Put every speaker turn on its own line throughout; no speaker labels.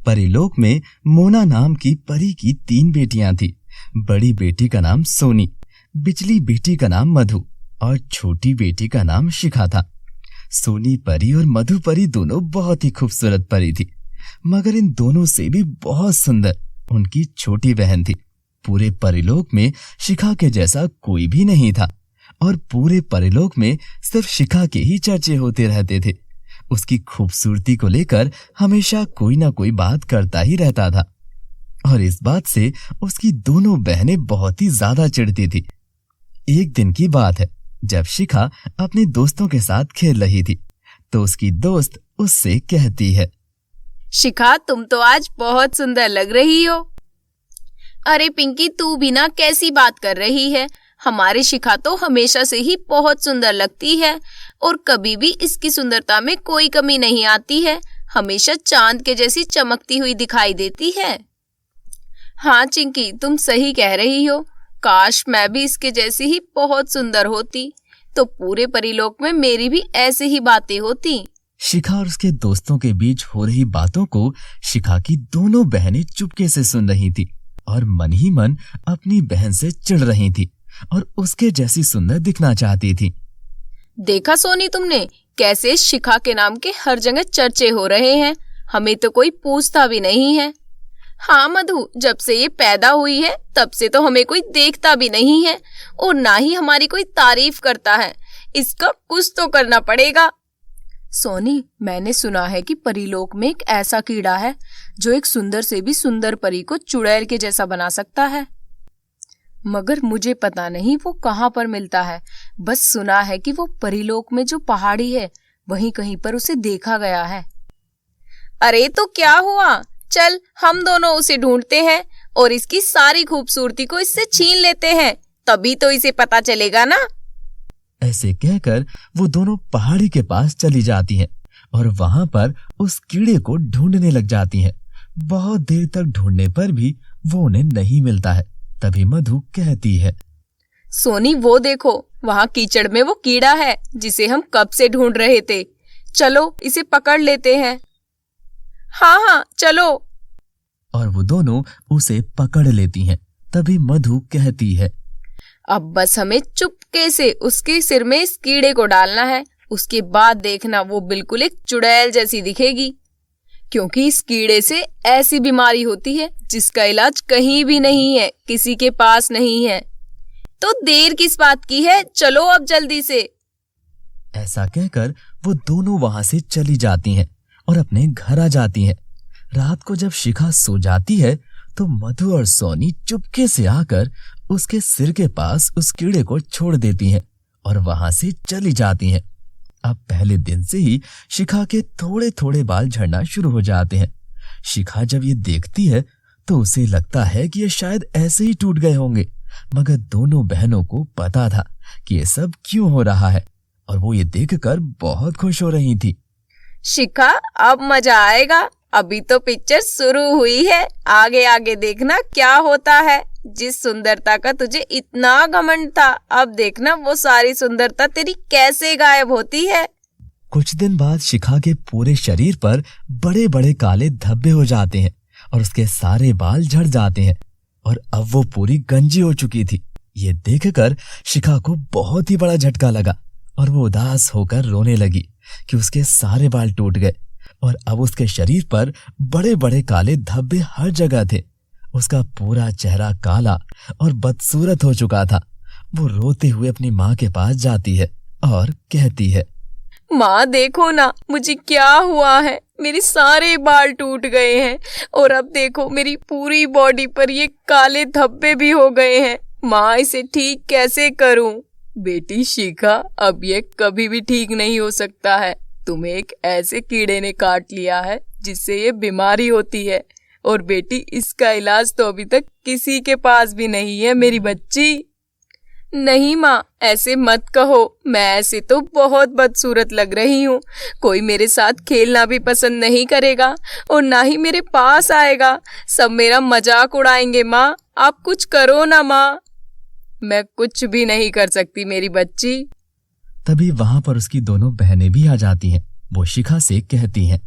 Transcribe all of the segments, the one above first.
परीलोक में मोना नाम की परी की 3 बेटियां थी। बड़ी बेटी का नाम सोनी, बिचली बेटी का नाम मधु और छोटी बेटी का नाम शिखा था। सोनी परी और मधु परी दोनों बहुत ही खूबसूरत परी थी, मगर इन दोनों से भी बहुत सुंदर उनकी छोटी बहन थी। पूरे परीलोक में शिखा के जैसा कोई भी नहीं था और पूरे परीलोक में सिर्फ शिखा के ही चर्चे होते रहते थे। उसकी खूबसूरती को लेकर हमेशा कोई ना कोई बात करता ही रहता था और इस बात से उसकी दोनों बहनें बहुत ही ज्यादा चिढ़ती थी। एक दिन की बात है, जब शिखा अपने दोस्तों के साथ खेल रही थी तो उसकी दोस्त उससे कहती है,
शिखा तुम तो आज बहुत सुंदर लग रही हो। अरे पिंकी तू भी ना कैसी बात कर रही है। हमारी शिखा तो हमेशा से ही बहुत सुंदर लगती है और कभी भी इसकी सुंदरता में कोई कमी नहीं आती है। हमेशा चांद के जैसी चमकती हुई दिखाई देती है। हाँ चिंकी तुम सही कह रही हो। काश मैं भी इसके जैसी ही बहुत सुंदर होती तो पूरे परीलोक में मेरी भी ऐसी ही बातें होती।
शिखा और उसके दोस्तों के बीच हो रही बातों को शिखा की दोनों बहनें चुपके से सुन रही थी और मन ही मन अपनी बहन से चिढ़ रही थी और उसके जैसी सुंदर दिखना चाहती थी।
देखा सोनी तुमने कैसे शिखा के नाम के हर जगह चर्चे हो रहे हैं। हमें तो कोई पूछता भी नहीं है। हाँ मधु, जब से ये पैदा हुई है तब से तो हमें कोई देखता भी नहीं है और ना ही हमारी कोई तारीफ करता है। इसका कुछ तो करना पड़ेगा। सोनी, मैंने सुना है कि परीलोक में एक ऐसा कीड़ा है जो एक सुंदर से भी सुंदर परी को चुड़ैल के जैसा बना सकता है, मगर मुझे पता नहीं वो कहाँ पर मिलता है। बस सुना है कि वो परीलोक में जो पहाड़ी है वहीं कहीं पर उसे देखा गया है। अरे तो क्या हुआ, चल हम दोनों उसे ढूंढते हैं और इसकी सारी खूबसूरती को इससे छीन लेते हैं, तभी तो इसे पता चलेगा ना।
ऐसे कहकर वो दोनों पहाड़ी के पास चली जाती हैं और वहां पर उस कीड़े को ढूंढने लग जाती हैं। बहुत देर तक ढूंढने पर भी वो उन्हें नहीं मिलता है। तभी मधु कहती है,
सोनी वो देखो, वहाँ कीचड़ में वो कीड़ा है जिसे हम कब से ढूंढ रहे थे। चलो इसे पकड़ लेते हैं। हाँ हाँ चलो।
और वो दोनों उसे पकड़ लेती हैं। तभी मधु कहती है,
अब बस हमें चुपके से उसके सिर में इस कीड़े को डालना है। उसके बाद देखना वो बिल्कुल एक चुड़ैल जैसी दिखेगी, क्योंकि इस कीड़े से ऐसी बीमारी होती है जिसका इलाज कहीं भी नहीं है, किसी के पास नहीं है। तो देर किस बात की है, चलो अब जल्दी से।
ऐसा कहकर वो दोनों वहां से चली जाती हैं और अपने घर आ जाती हैं। रात को जब शिखा सो जाती है तो मधु और सोनी चुपके से आकर उसके सिर के पास उस कीड़े को छोड़ देती हैं और वहां से चली जाती हैं। अब पहले दिन से ही शिखा के थोड़े थोड़े बाल झड़ना शुरू हो जाते हैं। शिखा जब ये देखती है तो उसे लगता है कि ये शायद ऐसे ही टूट गए होंगे, मगर दोनों बहनों को पता था कि ये सब क्यों हो रहा है और वो ये देखकर बहुत खुश हो रही थी।
शिखा अब मजा आएगा, अभी तो पिक्चर शुरू हुई है, आगे आगे देखना क्या होता है। जिस सुंदरता का तुझे इतना घमंड था, अब देखना वो सारी सुंदरता तेरी कैसे गायब होती है।
कुछ दिन बाद शिखा के पूरे शरीर पर बड़े बड़े काले धब्बे हो जाते हैं और उसके सारे बाल झड़ जाते हैं और अब वो पूरी गंजी हो चुकी थी। ये देखकर शिखा को बहुत ही बड़ा झटका लगा और वो उदास होकर रोने लगी कि उसके सारे बाल टूट गए और अब उसके शरीर पर बड़े बड़े काले धब्बे हर जगह थे। उसका पूरा चेहरा काला और बदसूरत हो चुका था। वो रोते हुए अपनी माँ के पास जाती है और कहती है,
माँ देखो ना मुझे क्या हुआ है, मेरे सारे बाल टूट गए हैं और अब देखो मेरी पूरी बॉडी पर ये काले धब्बे भी हो गए हैं। माँ इसे ठीक कैसे करूं? बेटी शिखा, अब ये कभी भी ठीक नहीं हो सकता है। तुम्हें एक ऐसे कीड़े ने काट लिया है जिससे ये बीमारी होती है और बेटी इसका इलाज तो अभी तक किसी के पास भी नहीं है मेरी बच्ची। नहीं माँ, ऐसे मत कहो, मैं ऐसे तो बहुत बदसूरत लग रही हूँ। कोई मेरे साथ खेलना भी पसंद नहीं करेगा और ना ही मेरे पास आएगा। सब मेरा मजाक उड़ाएंगे। माँ आप कुछ करो ना माँ। मैं कुछ भी नहीं कर सकती मेरी बच्ची।
तभी वहां पर उसकी दोनों बहनें भी आ जाती हैं। वो शिखा से कहती हैं,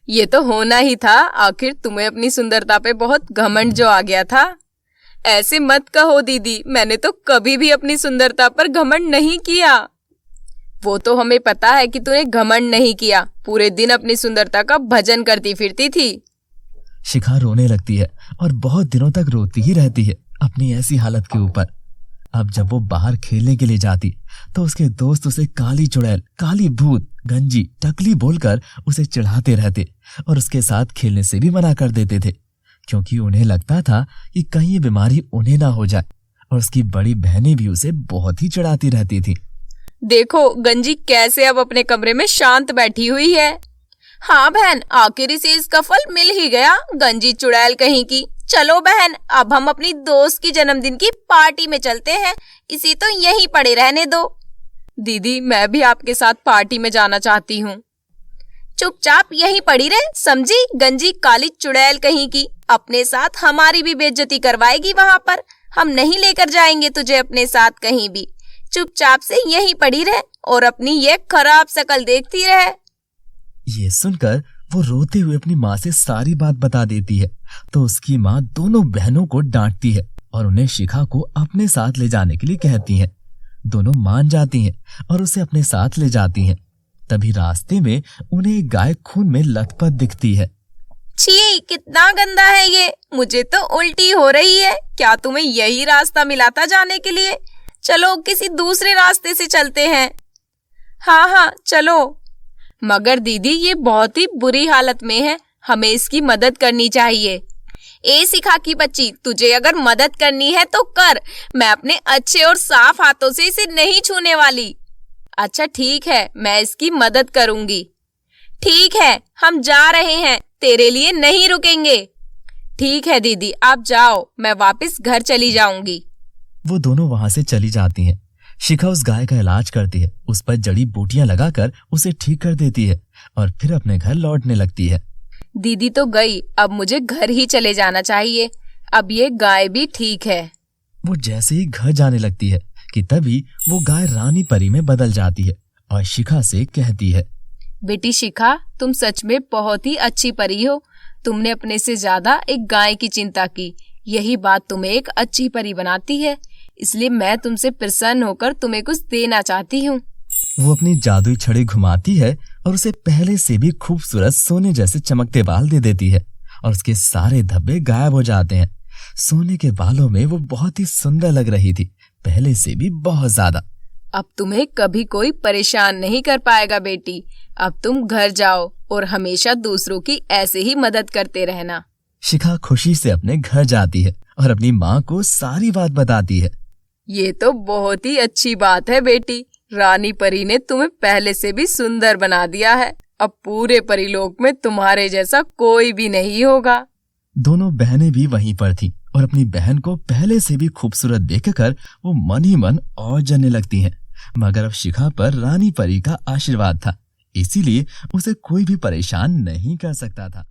ये तो होना ही था, आखिर तुम्हें अपनी सुंदरता पे बहुत घमंड जो आ गया था। ऐसे मत कहो दीदी, मैंने तो कभी भी अपनी सुंदरता पर घमंड नहीं किया। वो तो हमें पता है कि तूने घमंड नहीं किया, पूरे दिन अपनी सुंदरता का भजन करती फिरती थी।
शिखा रोने लगती है और बहुत दिनों तक रोती ही रहती है अपनी ऐसी हालत के ऊपर। अब जब वो बाहर खेलने के लिए जाती तो उसके दोस्त उसे काली चुड़ैल, काली भूत, गंजी, टकली बोलकर उसे चिढ़ाते रहते और उसके साथ खेलने से भी मना कर देते थे, क्योंकि उन्हें लगता था कि कहीं ये बीमारी उन्हें ना हो जाए। और उसकी बड़ी बहनें भी उसे बहुत ही चिढ़ाती रहती थी।
देखो गंजी कैसे अब अपने कमरे में शांत बैठी हुई है। हाँ बहन, आखिर इसे इसका फल मिल ही गया, गंजी चुड़ैल कहीं की। चलो बहन, अब हम अपनी दोस्त की जन्मदिन की पार्टी में चलते हैं, इसे तो यहीं पड़े रहने दो। दीदी मैं भी आपके साथ पार्टी में जाना चाहती हूँ। चुपचाप यहीं पड़ी रहे, समझी, गंजी काली चुड़ैल कहीं की। अपने साथ हमारी भी बेइज्जती करवाएगी वहां पर। हम नहीं लेकर जाएंगे तुझे अपने साथ कहीं भी। चुपचाप से यहीं पड़ी रहे और अपनी ये खराब शक्ल देखती रहे।
ये सुनकर वो रोते हुए अपनी माँ से सारी बात बता देती है, तो उसकी माँ दोनों बहनों को डांटती है और उन्हें शिखा को अपने साथ ले जाने के लिए कहती हैं। दोनों मान जाती हैं और उसे अपने साथ ले जाती हैं। तभी रास्ते में उन्हें एक गाय खून में लथपथ दिखती है।
छी, कितना गंदा है ये, मुझे तो उल्टी हो रही है। क्या तुम्हें यही रास्ता मिला था जाने के लिए? चलो किसी दूसरे रास्ते से चलते हैं। हाँ चलो। मगर दीदी ये बहुत ही बुरी हालत में है, हमें इसकी मदद करनी चाहिए। ए शिखा की बच्ची, तुझे अगर मदद करनी है तो कर, मैं अपने अच्छे और साफ हाथों से इसे नहीं छूने वाली। अच्छा ठीक है, मैं इसकी मदद करूंगी। ठीक है, हम जा रहे हैं, तेरे लिए नहीं रुकेंगे। ठीक है दीदी, आप जाओ, मैं वापस घर चली जाऊंगी।
वो दोनों वहां से चली जाती हैं। शिखा उस गाय का इलाज करती है, उस पर जड़ी बूटियां लगाकर उसे ठीक कर देती है और फिर अपने घर लौटने लगती है।
दीदी तो गई, अब मुझे घर ही चले जाना चाहिए। अब ये गाय भी ठीक है।
वो जैसे ही घर जाने लगती है कि तभी वो गाय रानी परी में बदल जाती है और शिखा से कहती है,
बेटी शिखा, तुम सच में बहुत ही अच्छी परी हो। तुमने अपने से ज्यादा एक गाय की चिंता की, यही बात तुम्हें एक अच्छी परी बनाती है। इसलिए मैं तुमसे प्रसन्न होकर तुम्हें कुछ देना चाहती हूँ।
वो अपनी जादुई छड़ी घुमाती है और उसे पहले से भी खूबसूरत सोने जैसे चमकते बाल दे देती है और उसके सारे धब्बे गायब हो जाते हैं। सोने के बालों में वो बहुत ही सुंदर लग रही थी, पहले से भी बहुत ज्यादा।
अब तुम्हें कभी कोई परेशान नहीं कर पाएगा बेटी। अब तुम घर जाओ और हमेशा दूसरों की ऐसे ही मदद करते रहना।
शिखा खुशी से अपने घर जाती है और अपनी माँ को सारी बात बताती है।
ये तो बहुत ही अच्छी बात है बेटी, रानी परी ने तुम्हें पहले से भी सुंदर बना दिया है। अब पूरे परीलोक में तुम्हारे जैसा कोई भी नहीं होगा।
दोनों बहनें भी वहीं पर थीं और अपनी बहन को पहले से भी खूबसूरत देखकर वो मन ही मन और जलने लगती हैं। मगर अब शिखा पर रानी परी का आशीर्वाद था, इसीलिए उसे कोई भी परेशान नहीं कर सकता था।